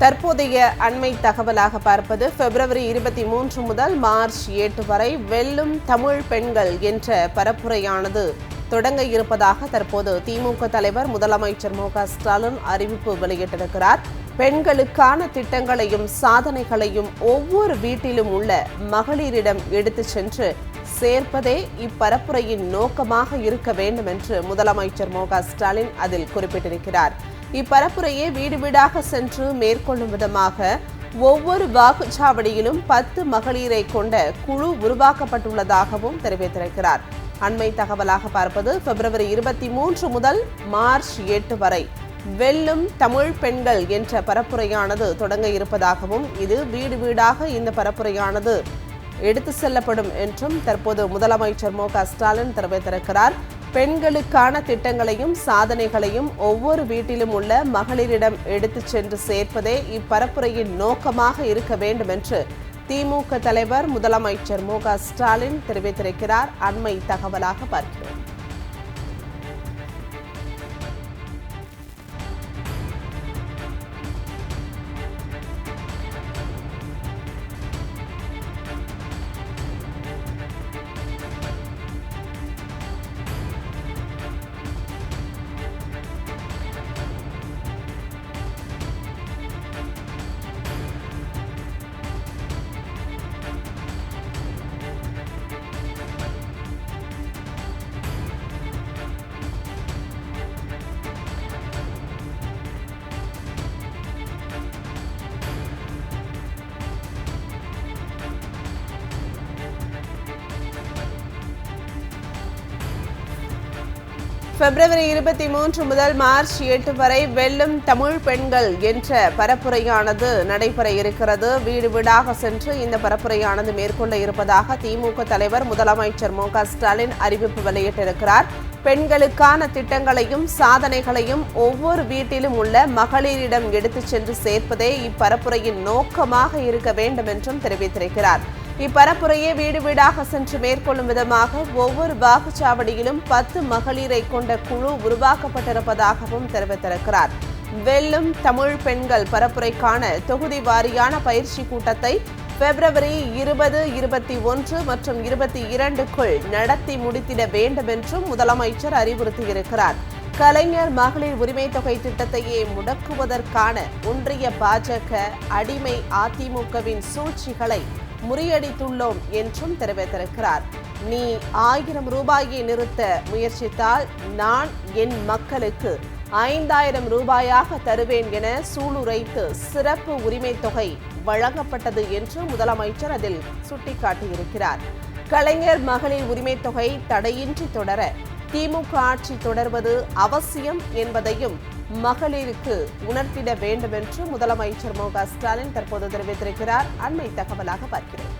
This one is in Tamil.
தற்போதைய அண்மை தகவலாக பார்ப்பது பிப்ரவரி 23 முதல் மார்ச் 8 வரை வெல்லும் தமிழ் பெண்கள் என்ற பரப்புரையானது தொடங்க இருப்பதாக தற்போது திமுக தலைவர் முதலமைச்சர் மு.க.ஸ்டாலின் அறிவிப்பு வெளியிட்டிருக்கிறார். பெண்களுக்கான திட்டங்களையும் சாதனைகளையும் ஒவ்வொரு வீட்டிலும் உள்ள மகளிரிடம் எடுத்துச் சென்று சேர்ப்பதே இப்பரப்புரையின் நோக்கமாக இருக்க வேண்டும் என்று முதலமைச்சர் மு.க.ஸ்டாலின் அதில் குறிப்பிட்டிருக்கிறார். இப்பரப்புரையை வீடு வீடாக சென்று மேற்கொள்ளும் விதமாக ஒவ்வொரு வாக்குச்சாவடியிலும் 10 மகளிரை கொண்ட குழு உருவாக்கப்பட்டுள்ளதாகவும் தெரிவித்திருக்கிறார். அண்மை தகவலாக பார்ப்பது பிப்ரவரி 23 முதல் மார்ச் 8 வரை வெல்லும் தமிழ் பெண்கள் என்ற பரப்புரையானது தொடங்க இருப்பதாகவும் இது வீடு வீடாக இந்த பரப்புரையானது எடுத்து செல்லப்படும் என்றும் தற்போது முதலமைச்சர் மு.க.ஸ்டாலின் தெரிவித்திருக்கிறார். பெண்களுக்கான திட்டங்களையும் சாதனைகளையும் ஒவ்வொரு வீட்டிலும் உள்ள மகளிரிடம் எடுத்துச் சென்று சேர்ப்பதே இப்பரப்புரையின் நோக்கமாக இருக்க வேண்டும் என்று திமுக தலைவர் முதலமைச்சர் மு.க.ஸ்டாலின் தெரிவித்திருக்கிறார். அண்மை தகவலாக பார்க்கிறோம். பிப்ரவரி 23 முதல் மார்ச் 8 வரை வெல்லும் தமிழ் பெண்கள் என்ற பரப்புரையானது நடைபெற இருக்கிறது. வீடு வீடாக சென்று இந்த பரப்புரையானது மேற்கொள்ள இருப்பதாக திமுக தலைவர் முதலமைச்சர் மு.க.ஸ்டாலின் அறிவிப்பு வெளியிட்டிருக்கிறார். பெண்களுக்கான திட்டங்களையும் சாதனைகளையும் ஒவ்வொரு வீட்டிலும் உள்ள மகளிரிடம் எடுத்துச் சென்று சேர்ப்பதே இப்பரப்புரையின் நோக்கமாக இருக்க வேண்டும் என்றும் தெரிவித்திருக்கிறார். இப்பரப்புரையை வீடு வீடாக சென்று மேற்கொள்ளும் விதமாக ஒவ்வொரு வாக்குச்சாவடியிலும் 10 மகளிரை கொண்ட குழு உருவாக்கப்பட்டிருப்பதாகவும் தெரிவித்திருக்கிறார். வெல்லும் தமிழ் பெண்கள் பரப்புரைக்கான தொகுதி வாரியான பயிற்சி கூட்டத்தை பிப்ரவரி 20, 21 மற்றும் 22க்குள் நடத்தி முடித்திட வேண்டும் என்றும் முதலமைச்சர் அறிவுறுத்தியிருக்கிறார். கலைஞர் மகளிர் உரிமை தொகை திட்டத்தையே முடக்குவதற்கான ஒன்றிய பாஜக அடிமை அதிமுகவின் சூழ்ச்சிகளை முறியடித்துள்ளோம் என்றும் தெரிவித்திருக்கிறார். நீ 1000 ரூபாயை நிறுத்த முயற்சித்தால் நான் என் மக்களுக்கு 5000 ரூபாயாக தருவேன் என சூளுரைத்து சிறப்பு உரிமை தொகை வழங்கப்பட்டது என்று முதலமைச்சர் அதில் சுட்டிக்காட்டியிருக்கிறார். கலைஞர் மகளிர் உரிமை தொகை தடையின்றி தொடர திமுக ஆட்சி தொடர்வது அவசியம் என்பதையும் மகளிருக்கு உணர்த்திட வேண்டும் என்று முதலமைச்சர் மு.க.ஸ்டாலின் தற்போது தெரிவித்திருக்கிறார். அண்மை தகவலாக பார்க்கிறோம்.